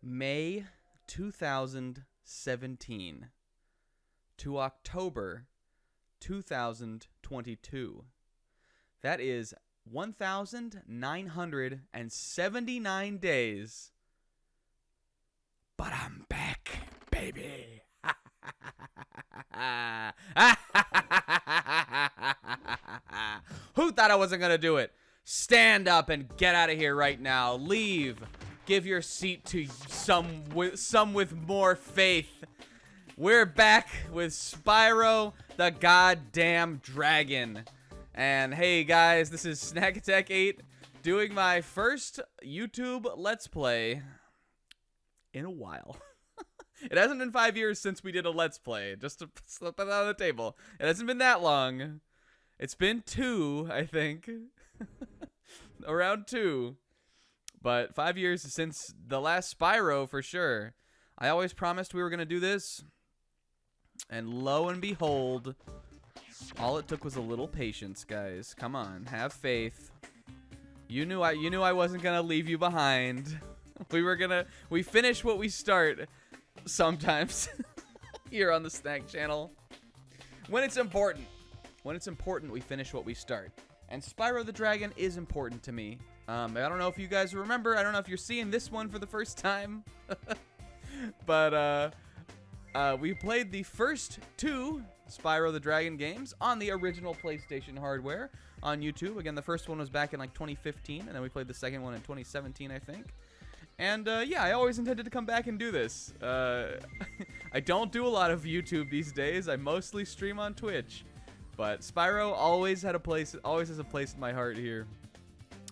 May 2017 to October 2022. That is 1,979 days. But I'm back, baby. Who thought I wasn't going to do it? Stand up and get out of here right now. Leave. Give your seat to some with more faith. We're back with Spyro the goddamn dragon. And hey guys, this is Snack Attack 8 doing my first YouTube Let's Play in a while. It hasn't been 5 years since we did a Let's Play, just to slip that on the table. It hasn't been that long. It's been 2, I think. Around 2. But 5 years since the last Spyro, for sure. I always promised we were going to do this. And lo and behold, all it took was a little patience, guys. Come on, have faith. You knew I wasn't going to leave you behind. We finish what we start sometimes here on the Snack Channel. When it's important. When it's important, we finish what we start. And Spyro the Dragon is important to me. I don't know if you guys remember. I don't know if you're seeing this one for the first time. But we played the first 2 Spyro the Dragon games on the original PlayStation hardware on YouTube. Again, the first one was back in like 2015, and then we played the second one in 2017, I think. And yeah, I always intended to come back and do this. I don't do a lot of YouTube these days. I mostly stream on Twitch. But Spyro always has a place in my heart here.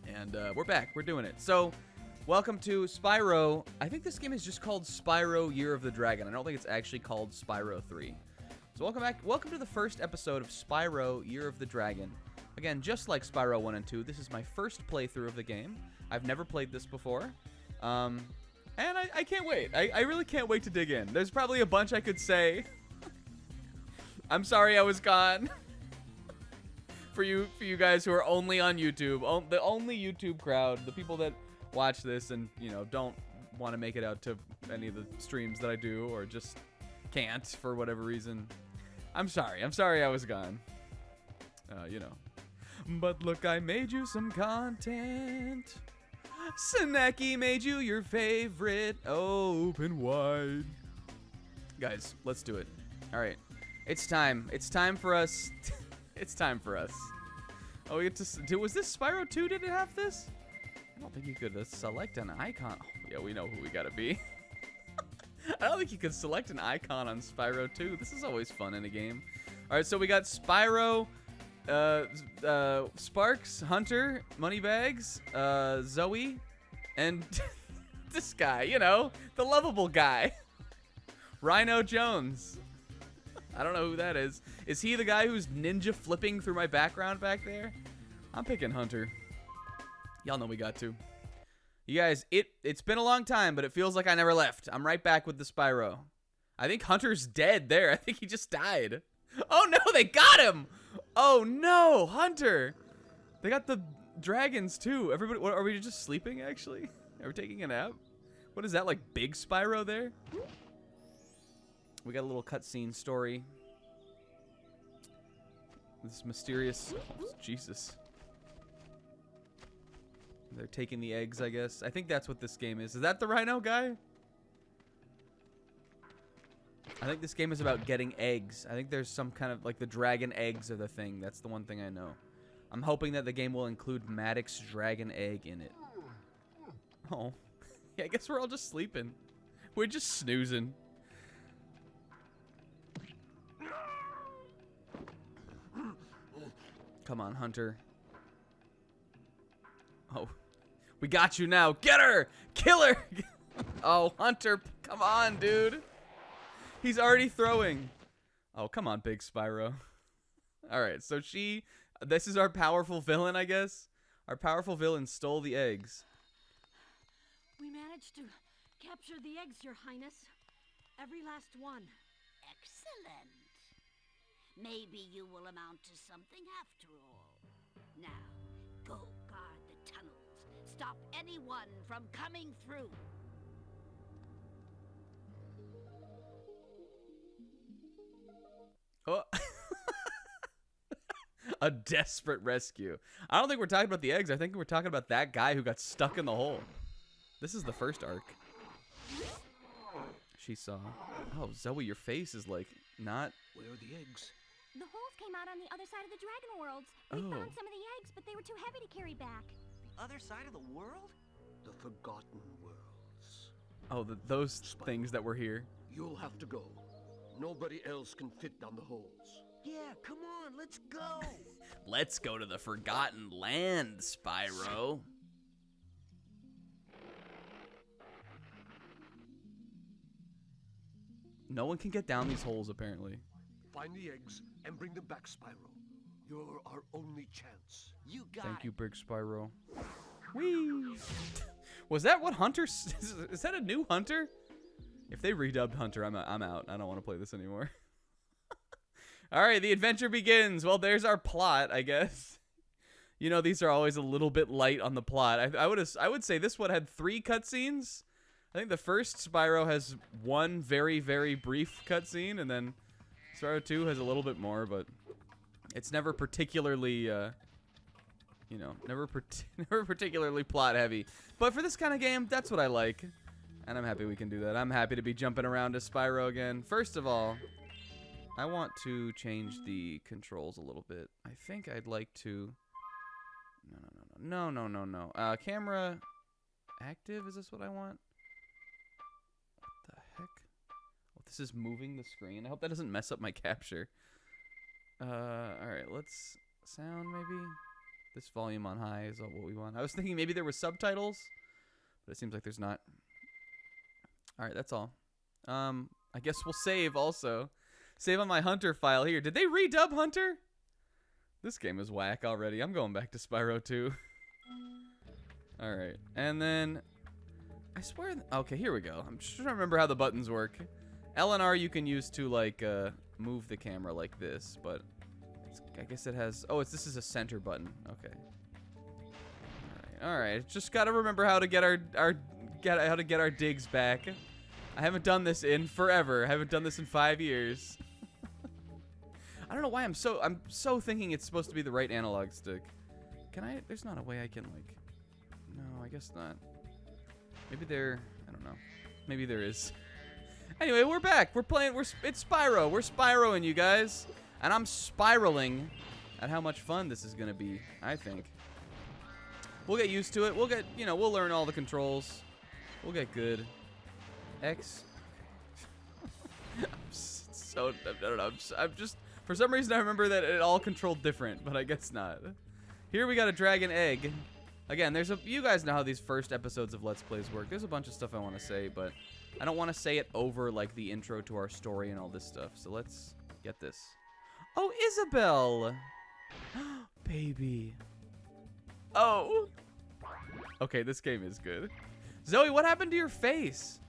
And we're back. We're doing it. So, welcome to Spyro. I think this game is just called Spyro Year of the Dragon. I don't think it's actually called Spyro 3. So welcome back. Welcome to the first episode of Spyro Year of the Dragon. Again, just like Spyro 1 and 2, this is my first playthrough of the game. I've never played this before. And I can't wait. I really can't wait to dig in. There's probably a bunch I could say. I'm sorry I was gone. For you guys who are only on YouTube, the only YouTube crowd, the people that watch this and, you know, don't want to make it out to any of the streams that I do or just can't for whatever reason. I'm sorry I was gone. You know. But look, I made you some content. Snacky made you your favorite. Open wide. Guys, let's do it. All right. It's time. It's time for us. It's time for us. Oh, we get to. Was this Spyro 2? Did it have this? I don't think you could select an icon. Oh, yeah, we know who we gotta be. I don't think you could select an icon on Spyro 2. This is always fun in a game. All right, so we got Spyro, Sparks, Hunter, Moneybags, Zoe, and this guy. You know, the lovable guy, Rhino Jones. I don't know who that is. Is he the guy who's ninja flipping through my background back there? I'm picking Hunter. Y'all know we got to. You guys, it's been a long time, but it feels like I never left. I'm right back with the Spyro. I think Hunter's dead there. I think he just died. Oh no, they got him! Oh no, Hunter! They got the dragons too. Everybody, what, are we just sleeping actually? Are we taking a nap? What is that, like big Spyro there? We got a little cutscene story. This mysterious... Oh, Jesus. They're taking the eggs, I guess. I think that's what this game is. Is that the Rhino guy? I think this game is about getting eggs. I think there's some kind of... Like, the dragon eggs are the thing. That's the one thing I know. I'm hoping that the game will include Maddox's dragon egg in it. Oh. Yeah, I guess we're all just sleeping. We're just snoozing. Come on, Hunter. Oh, we got you now. Get her! Kill her! Oh, Hunter, come on, dude. He's already throwing. Oh, come on, big Spyro. All right, so this is our powerful villain, I guess. Our powerful villain stole the eggs. We managed to capture the eggs, Your Highness. Every last one. Excellent. Maybe you will amount to something after all. Now, go guard the tunnels. Stop anyone from coming through. A desperate rescue. I don't think we're talking about the eggs. I think we're talking about that guy who got stuck in the hole. This is the first arc. She saw. Oh, Zoe, your face is like not. Where are the eggs? The holes came out on the other side of the dragon worlds. We found some of the eggs, but they were too heavy to carry back. The other side of the world? The Forgotten Worlds. Oh, those things that were here. You'll have to go. Nobody else can fit down the holes. Yeah, come on, let's go. Let's go to the Forgotten Land, Spyro. No one can get down these holes, apparently. Find the eggs and bring them back, Spyro. You're our only chance. You got Thank it. you, Big Spyro. Whee! Was that what Hunter? Is that a new Hunter? If they redubbed Hunter, I'm out. I don't want to play this anymore. All right, the adventure begins. Well, there's our plot, I guess. You know, these are always a little bit light on the plot. I would say this one had 3 cutscenes. I think the first Spyro has 1 very, very brief cutscene, and then Spyro 2 has a little bit more, but it's never particularly, you know, never particularly plot heavy. But for this kind of game, that's what I like, and I'm happy we can do that. I'm happy to be jumping around as Spyro again. First of all, I want to change the controls a little bit. I think I'd like to. No. Camera active. Is this what I want? What the heck? Oh, this is moving the screen. I hope that doesn't mess up my capture. All right, let's sound maybe. This volume on high is all what we want. I was thinking maybe there were subtitles, but it seems like there's not. All right, that's all. I guess we'll save also. Save on my Hunter file here. Did they redub Hunter? This game is whack already. I'm going back to Spyro 2. All right, and then I swear. Okay, here we go. I'm just trying to remember how the buttons work. L and R you can use to like move the camera like this, but I guess it has. Oh, this is a center button. Okay. All right. Just gotta remember how to get our digs back. I haven't done this in forever. I haven't done this in 5 years. I don't know why I'm so thinking it's supposed to be the right analog stick. Can I? There's not a way I can like. No, I guess not. Maybe there. I don't know. Maybe there is. Anyway, we're back. We're playing. It's Spyro. We're Spyroing, you guys, and I'm spiraling at how much fun this is gonna be. I think. We'll get used to it. We'll get. We'll learn all the controls. We'll get good. X. I don't know. I'm just. For some reason, I remember that it all controlled different, but I guess not. Here we got a dragon egg. Again, you guys know how these first episodes of Let's Plays work. There's a bunch of stuff I want to say, but I don't want to say it over like the intro to our story and all this stuff. So let's get this. Oh, Isabel. Baby. Oh. Okay, this game is good. Zoe, what happened to your face?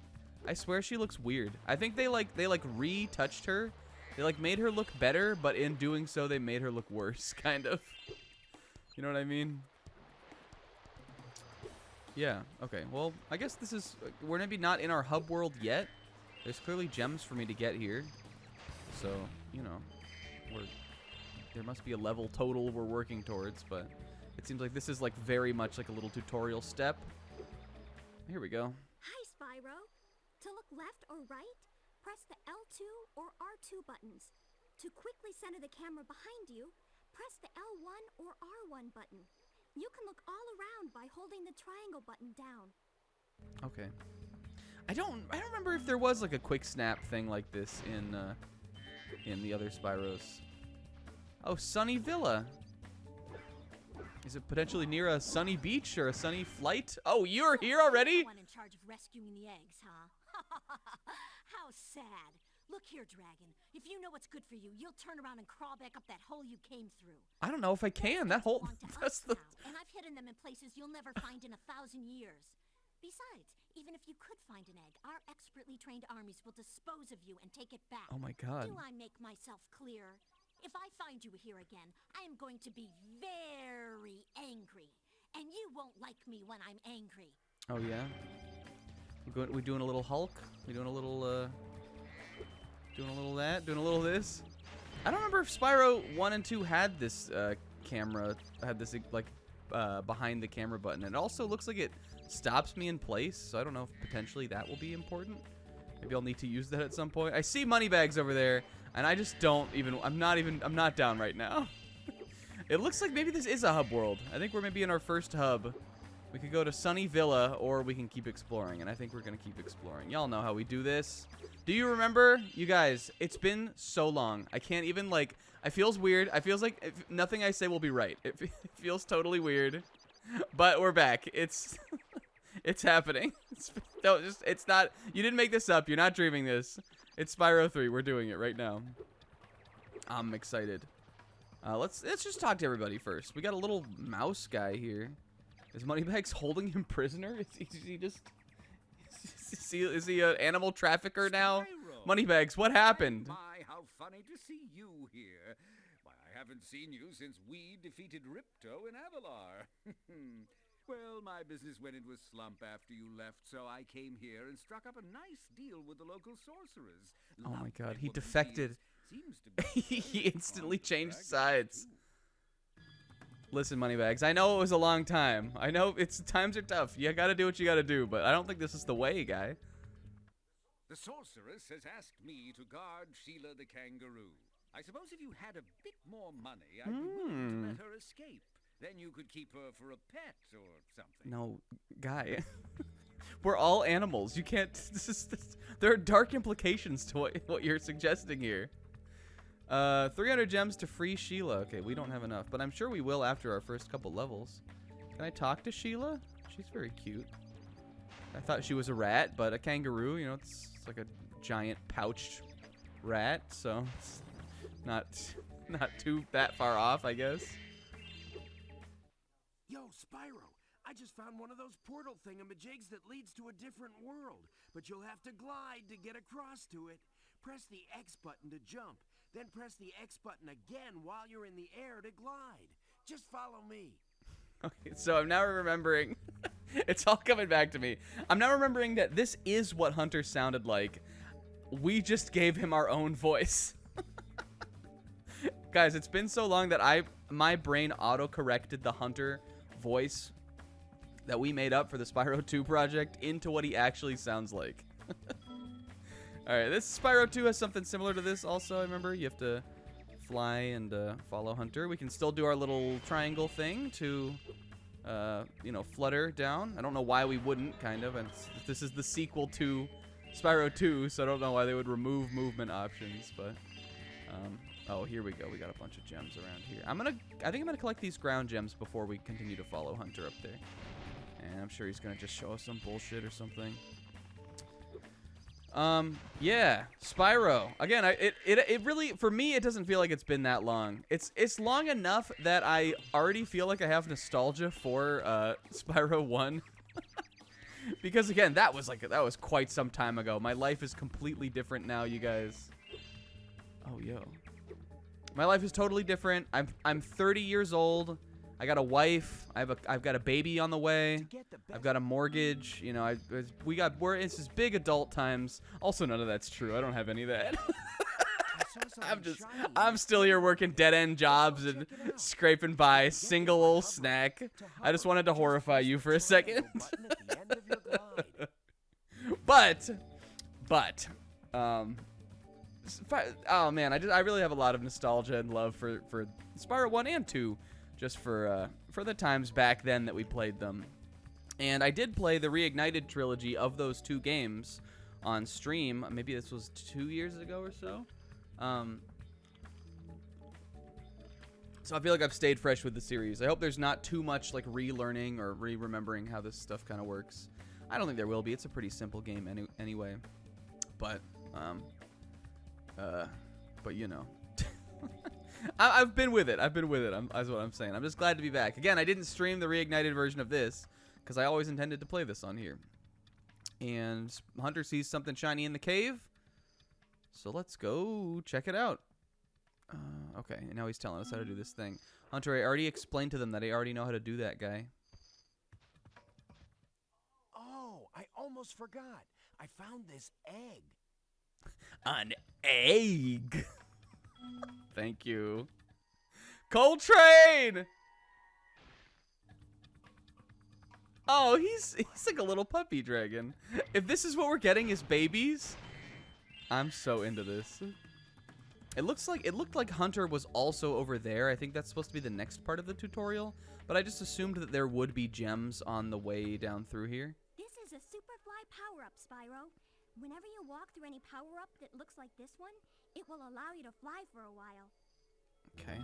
I swear she looks weird. I think they retouched her. They like made her look better, but in doing so, they made her look worse, kind of. You know what I mean? Yeah, okay. Well, I guess we're maybe not in our hub world yet. There's clearly gems for me to get here. So, there must be a level total we're working towards, but it seems like this is like very much like a little tutorial step. Here we go. Hi, Spyro. To look left or right, press the L2 or R2 buttons. To quickly center the camera behind you, press the L1 or R1 button. You can look all around by holding the triangle button down. Okay. I don't remember if there was like a quick snap thing like this in the other Spyros. Oh, Sunny Villa. Is it potentially near a sunny beach or a sunny flight? Oh, you're here already? One in charge of rescuing the eggs, huh? How sad. Look here, Dragon. If you know what's good for you, you'll turn around and crawl back up that hole you came through. I don't know if I can. That hole. That's the. And I've hidden them in places you'll never find in 1,000 years. Besides, even if you could find an egg, our expertly trained armies will dispose of you and take it back. Oh my God. Do I make myself clear? If I find you here again, I am going to be very angry, and you won't like me when I'm angry. Oh yeah. We doing a little Hulk? We doing a little doing a little that? Doing a little this? I don't remember if Spyro 1 and 2 had this camera. I had this like behind the camera button. It also looks like it stops me in place, so I don't know if potentially that will be important. Maybe I'll need to use that at some point. I see Moneybags over there, and I just don't even. I'm not down right now. It looks like maybe this is a hub world. I think we're maybe in our first hub. We could go to Sunny Villa, or we can keep exploring, and I think we're gonna keep exploring. Y'all know how we do this. Do you remember? You guys, it's been so long. I can't even, like, it feels weird. I feels like nothing I say will be right. It feels totally weird, but we're back. It's, it's happening. It's not, you didn't make this up. You're not dreaming this. It's Spyro 3. We're doing it right now. I'm excited. Let's just talk to everybody first. We got a little mouse guy here. Is Moneybags holding him prisoner? Is he an animal trafficker now? Spyro. Moneybags, what happened? My, how funny to see you here. Why, I haven't seen you since we defeated Ripto in Avalar. Well, my business went into a slump after you left, so I came here and struck up a nice deal with the local sorcerers. Oh my God, Lovely he woman defected. seems to be He very instantly fond of changed dragons, sides. too. Listen, Moneybags, I know it was a long time. I know times are tough. You gotta do what you gotta do, but I don't think this is the way, guy. The sorceress has asked me to guard Sheila the kangaroo. I suppose if you had a bit more money, I'd be willing to let her escape. Then you could keep her for a pet or something. No, guy. We're all animals. You can't. There are dark implications to what you're suggesting here. 300 gems to free Sheila. Okay, we don't have enough, but I'm sure we will after our first couple levels. Can I talk to Sheila? She's very cute. I thought she was a rat, but a kangaroo, you know, it's like a giant pouched rat, so it's not too that far off, I guess. Yo, Spyro, I just found one of those portal thingamajigs that leads to a different world, but you'll have to glide to get across to it. Press the X button to jump, then press the X button again while you're in the air to glide. Just follow me. Okay, so I'm now remembering. It's all coming back to me. I'm now remembering that this is what Hunter sounded like. We just gave him our own voice. Guys, it's been so long that my brain auto-corrected the Hunter voice that we made up for the Spyro 2 project into what he actually sounds like. Alright, this Spyro 2 has something similar to this also, I remember. You have to fly and follow Hunter. We can still do our little triangle thing to, you know, flutter down. I don't know why we wouldn't, kind of. And this is the sequel to Spyro 2, so I don't know why they would remove movement options, but... oh, here we go. We got a bunch of gems around here. I think I'm gonna collect these ground gems before we continue to follow Hunter up there. And I'm sure he's gonna just show us some bullshit or something. Yeah, Spyro. Again, it really, for me, it doesn't feel like it's been that long. It's long enough that I already feel like I have nostalgia for Spyro 1. Because again, that was quite some time ago. My life is completely different now, you guys. Oh, yo. My life is totally different. I'm 30 years old. I got a wife. I've got a baby on the way. I've got a mortgage. You know, it's just big adult times. Also, none of that's true. I don't have any of that. I'm still here working dead-end jobs and scraping by, single old snack. I just wanted to horrify you for a second. But, oh man, I really have a lot of nostalgia and love for Spyro 1 and 2, just for the times back then that we played them. And I did play the Reignited trilogy of those two games on stream. Maybe this was 2 years ago or so. So I feel like I've stayed fresh with the series. I hope there's not too much like relearning or re-remembering how this stuff kind of works. I don't think there will be. It's a pretty simple game anyway. But you know, I've been with it. That's what I'm saying. I'm just glad to be back. Again, I didn't stream the Reignited version of this because I always intended to play this on here. And Hunter sees something shiny in the cave. So let's go check it out. Okay, and now he's telling us how to do this thing. Hunter, I already explained to them that I already know how to do that, guy. Oh, I almost forgot. I found this egg. An egg. Thank you. Coltrane! Oh, he's like a little puppy dragon. If this is what we're getting as babies, I'm so into this. It looked like Hunter was also over there. I think that's supposed to be the next part of the tutorial, but I just assumed that there would be gems on the way down through here. This is a Superfly power-up, Spyro. Whenever you walk through any power-up that looks like this one, it will allow you to fly for a while. Okay.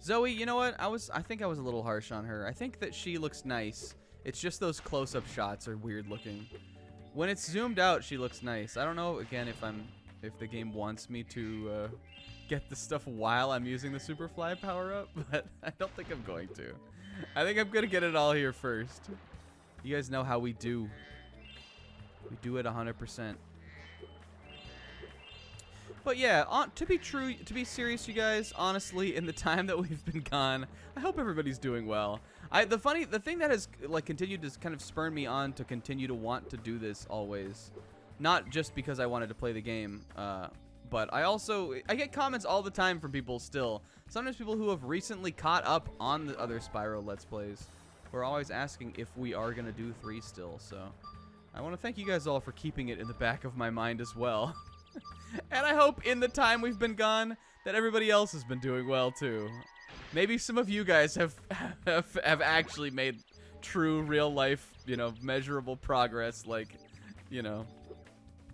Zoe, you know what? I think I was a little harsh on her. I think that she looks nice. It's just those close-up shots are weird looking. When it's zoomed out, she looks nice. I don't know, again, if the game wants me to get the stuff while I'm using the Superfly power-up, but I don't think I'm going to. I think I'm going to get it all here first. You guys know how we do. We do it 100%. But yeah, to be serious, you guys, honestly, in the time that we've been gone, I hope everybody's doing well. The thing that has like continued to kind of spur me on to continue to want to do this always, not just because I wanted to play the game, but I get comments all the time from people still. Sometimes people who have recently caught up on the other Spyro Let's Plays, who are always asking if we are gonna do 3 still. So I want to thank you guys all for keeping it in the back of my mind as well. And I hope in the time we've been gone that everybody else has been doing well too. Maybe some of you guys have actually made true real life, measurable progress, like,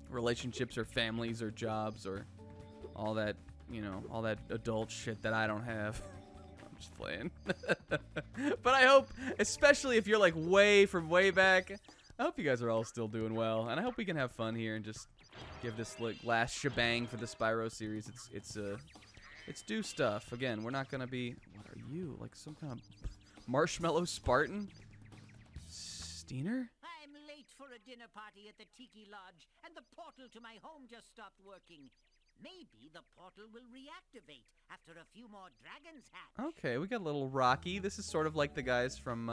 relationships or families or jobs or all that, all that adult shit that I don't have. I'm just playing. But I hope, especially if you're like way back, I hope you guys are all still doing well, and I hope we can have fun here and just give this like last shebang for the Spyro series. It's do stuff. Again, we're not gonna be. What are you? Like some kind of marshmallow Spartan? Steiner? I'm late for a dinner party at the Tiki Lodge, and the portal to my home just stopped working. Maybe the portal will reactivate after a few more dragons hatch. Okay, we got a little Rocky. This is sort of like the guys from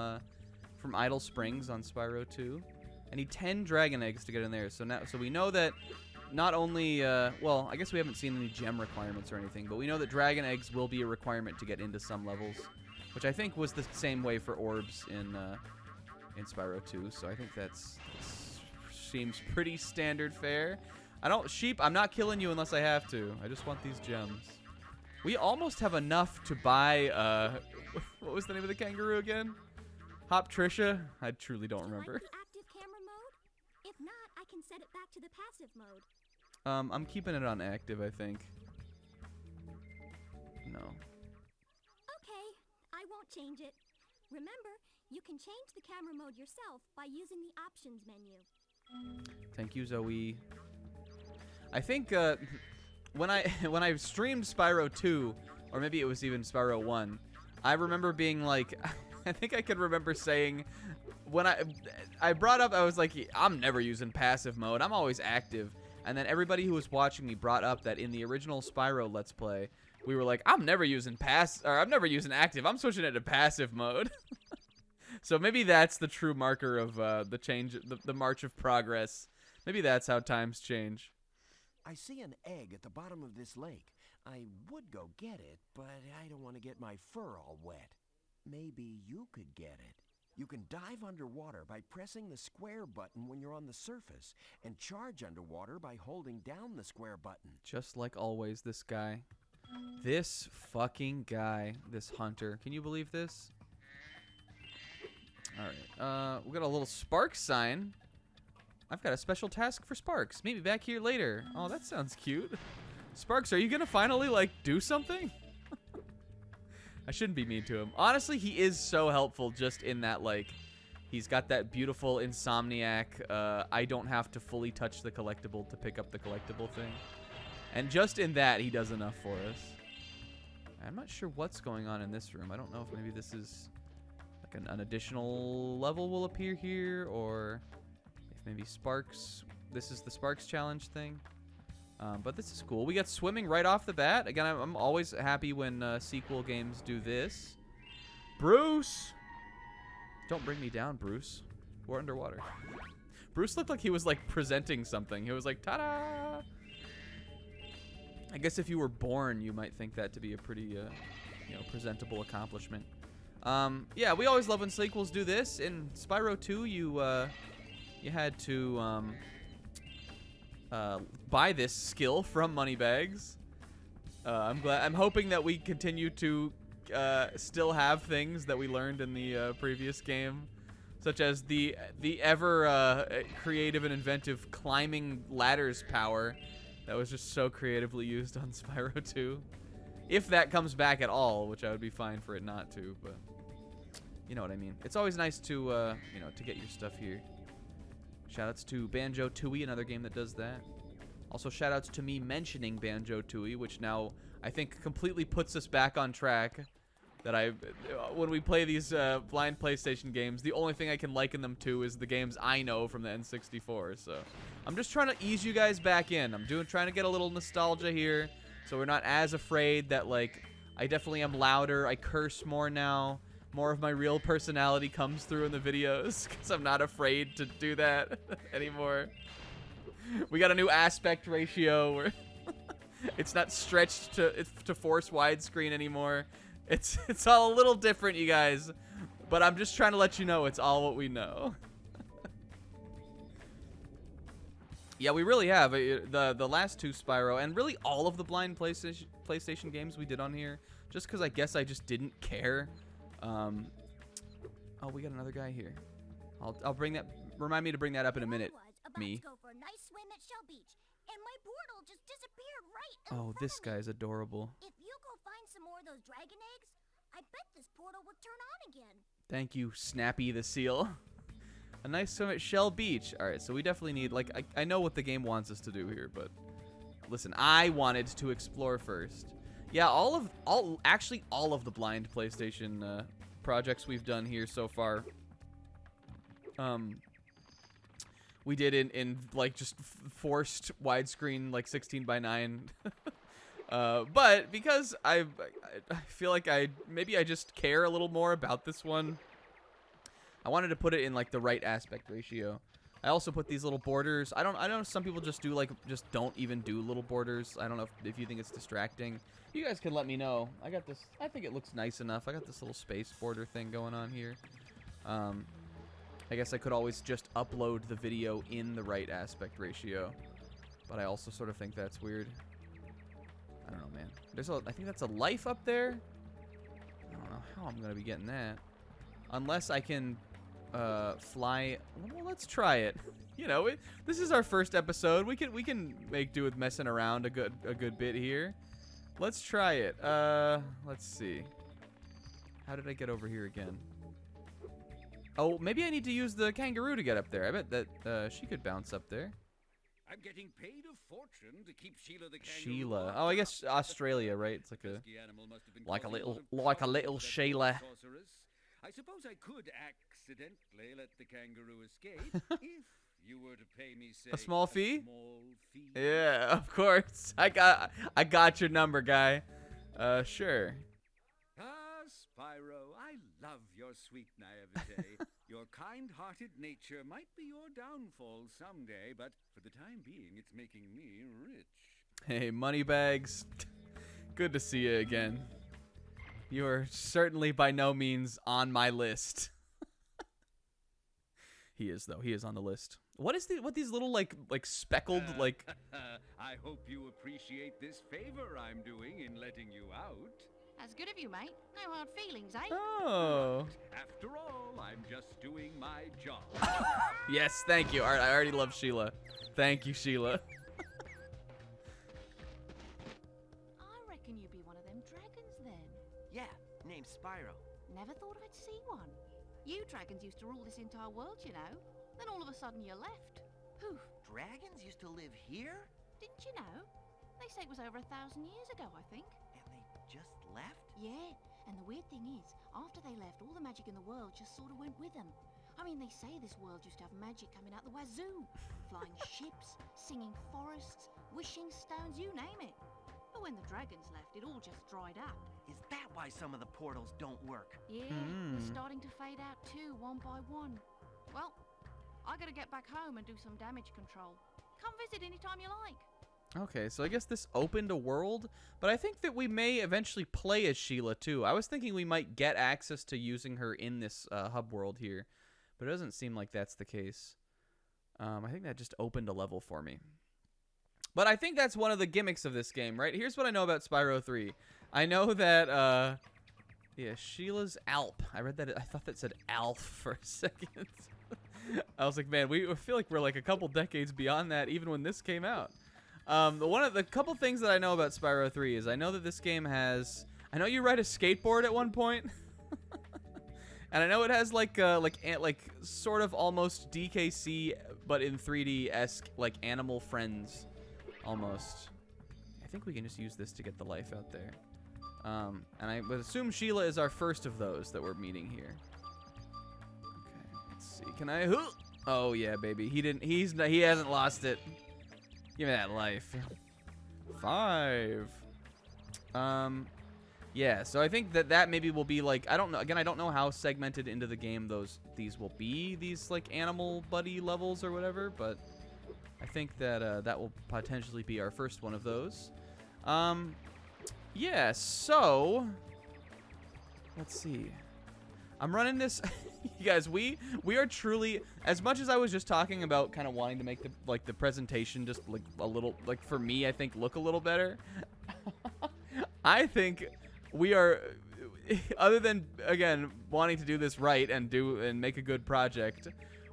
Idle Springs on Spyro 2. I need 10 dragon eggs to get in there. So we know that not only, well, I guess we haven't seen any gem requirements or anything, but we know that dragon eggs will be a requirement to get into some levels, which I think was the same way for orbs in Spyro 2. So I think that seems pretty standard fare. I'm not killing you unless I have to. I just want these gems. We almost have enough to buy, what was the name of the kangaroo again? Hop Trisha? I truly don't remember. Like the active camera mode? If not, I can set it back to the passive mode. I'm keeping it on active, I think. No. Okay, I won't change it. Remember, you can change the camera mode yourself by using the options menu. Thank you, Zoe. I think when I streamed Spyro 2, or maybe it was even Spyro 1, I remember being like, I think I could remember saying, when I brought up, I was like, I'm never using passive mode, I'm always active. And then everybody who was watching me brought up that in the original Spyro Let's Play, we were like, I'm never using active, I'm switching it to passive mode. So maybe that's the true marker of the change, the march of progress. Maybe that's how times change. I see an egg at the bottom of this lake. I would go get it, but I don't want to get my fur all wet. Maybe you could get it. You can dive underwater by pressing the square button when you're on the surface, and charge underwater by holding down the square button. Just like always, this guy. This fucking guy. This hunter. Can you believe this? Alright. We got a little Sparks sign. I've got a special task for Sparks. Meet me back here later. Oh, that sounds cute. Sparks, are you gonna finally, like, do something? I shouldn't be mean to him. Honestly, he is so helpful just in that, like, he's got that beautiful insomniac, I don't have to fully touch the collectible to pick up the collectible thing. And just in that, he does enough for us. I'm not sure what's going on in this room. I don't know if maybe this is, like, an additional level will appear here, or if maybe Sparks, this is the Sparks challenge thing. But this is cool. We got swimming right off the bat. Again, I'm always happy when sequel games do this. Bruce! Don't bring me down, Bruce. We're underwater. Bruce looked like he was, like, presenting something. He was like, ta-da! I guess if you were born, you might think that to be a pretty presentable accomplishment. Yeah, we always love when sequels do this. In Spyro 2, you had to buy this skill from Moneybags. I'm hoping that we continue to still have things that we learned in the previous game, such as the ever creative and inventive climbing ladders power that was just so creatively used on Spyro 2. If that comes back at all, which I would be fine for it not to, but you know what I mean. It's always nice to to get your stuff here. Shoutouts to Banjo-Tooie, another game that does that. Also, shoutouts to me mentioning Banjo-Tooie, which now I think completely puts us back on track. That when we play these blind PlayStation games, the only thing I can liken them to is the games I know from the N64. So I'm just trying to ease you guys back in. I'm trying to get a little nostalgia here, so we're not as afraid that I definitely am louder. I curse more now. More of my real personality comes through in the videos because I'm not afraid to do that anymore. We got a new aspect ratio where it's not stretched to force widescreen anymore. It's all a little different, you guys. But I'm just trying to let you know it's all what we know. Yeah, we really have. The last two Spyro, and really all of the blind PlayStation games we did on here, just because I guess I just didn't care. Oh, we got another guy here. I'll bring that. Remind me to bring that up in a minute. Me. Go for a nice swim at Shell Beach, and my portal just disappeared right in Oh, front this of me. guy's adorable. If you go find some more of those dragon eggs, I bet this portal will turn on again. Thank you, Snappy the Seal. A nice swim at Shell Beach. All right, so we definitely need, I know what the game wants us to do here, but listen, I wanted to explore first. Yeah, actually all of the blind PlayStation projects we've done here so far. We did in just forced widescreen 16:9. But because I feel like maybe I just care a little more about this one, I wanted to put it in the right aspect ratio. I also put these little borders. I know some people just do just don't even do little borders. I don't know if you think it's distracting. You guys can let me know. I got this. I think it looks nice enough. I got this little space border thing going on here. I guess I could always just upload the video in the right aspect ratio, but I also sort of think that's weird. I don't know, man. I think that's a life up there. I don't know how I'm gonna be getting that, unless I can fly. Well, let's try it. This is our first episode. We can make do with messing around a good bit here. Let's try it. Let's see. How did I get over here again? Oh, maybe I need to use the kangaroo to get up there. I bet that she could bounce up there. I'm getting paid a fortune to keep Sheila the kangaroo. Sheila. Oh, I guess Australia, right? It's like a little Sheila. I suppose I could accidentally let the kangaroo escape if you were to pay me, say, a small fee? Small fee. Yeah, of course. I got your number, guy. Sure. Ah, Spyro, I love your sweet naivete. Your kind-hearted nature might be your downfall someday, but for the time being, it's making me rich. Hey, Moneybags. Good to see you again. You're certainly by no means on my list. He is, though. He is on the list. What these little like speckled I hope you appreciate this favor I'm doing in letting you out. That's good of you, mate. No hard feelings, eh? Oh. After all, I'm just doing my job. Yes, thank you. All right, I already love Sheila. Thank you, Sheila. I reckon you'd be one of them dragons then. Yeah, name's Spyro. Never thought I'd see one. You dragons used to rule this entire world, you know. Then all of a sudden you left. Poof. Dragons used to live here? Didn't you know? They say it was over 1,000 years ago, I think. And they just left? Yeah, and the weird thing is, after they left, all the magic in the world just sort of went with them. I mean, they say this world used to have magic coming out the wazoo. Flying ships, singing forests, wishing stones, you name it. But when the dragons left, it all just dried up. Is that why some of the portals don't work? Yeah, they're starting to fade out too, one by one. Well, I gotta get back home and do some damage control. Come visit anytime you like. Okay, so I guess this opened a world, but I think that we may eventually play as Sheila too. I was thinking we might get access to using her in this hub world here, but it doesn't seem like that's the case. I think that just opened a level for me. But I think that's one of the gimmicks of this game, right? Here's what I know about Spyro 3. I know that, yeah, Sheila's Alp. I read that, I thought that said Alf for a second. I was like, man, I feel like we're like a couple decades beyond that even when this came out. One of the couple things that I know about Spyro 3 is I know that this game has, I know you ride a skateboard at one point. And I know it has like sort of almost DKC but in 3D-esque like animal friends almost. I think we can just use this to get the life out there. And I would assume Sheila is our first of those that we're meeting here. Okay, let's see. Can I? Oh yeah, baby. He hasn't lost it. Give me that life. 5. Yeah, so I think that maybe will be like, I don't know. Again, I don't know how segmented into the game these will be, these like animal buddy levels or whatever, but I think that that will potentially be our first one of those. Yeah, so let's see. I'm running this. You guys, we are truly, as much as I was just talking about kind of wanting to make the presentation just like a little, like for me, I think look a little better. I think we are, other than again wanting to do this right and make a good project,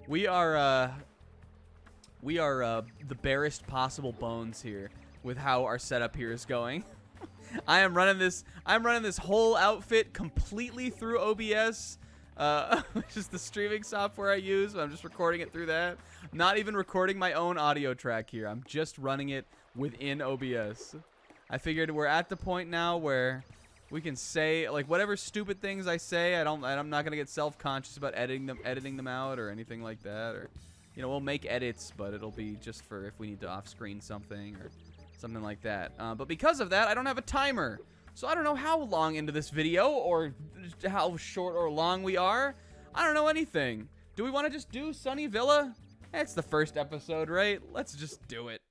we are the barest possible bones here with how our setup here is going. I'm running this whole outfit completely through OBS. Which is the streaming software I use. I'm just recording it through that. I'm not even recording my own audio track here. I'm just running it within OBS. I figured we're at the point now where we can say like whatever stupid things I say. I'm not gonna get self-conscious about editing them out or anything like that. Or, you know, we'll make edits, but it'll be just for if we need to off-screen something or something like that. But because of that, I don't have a timer. So I don't know how long into this video or how short or long we are. I don't know anything. Do we want to just do Sunny Villa? It's the first episode, right? Let's just do it.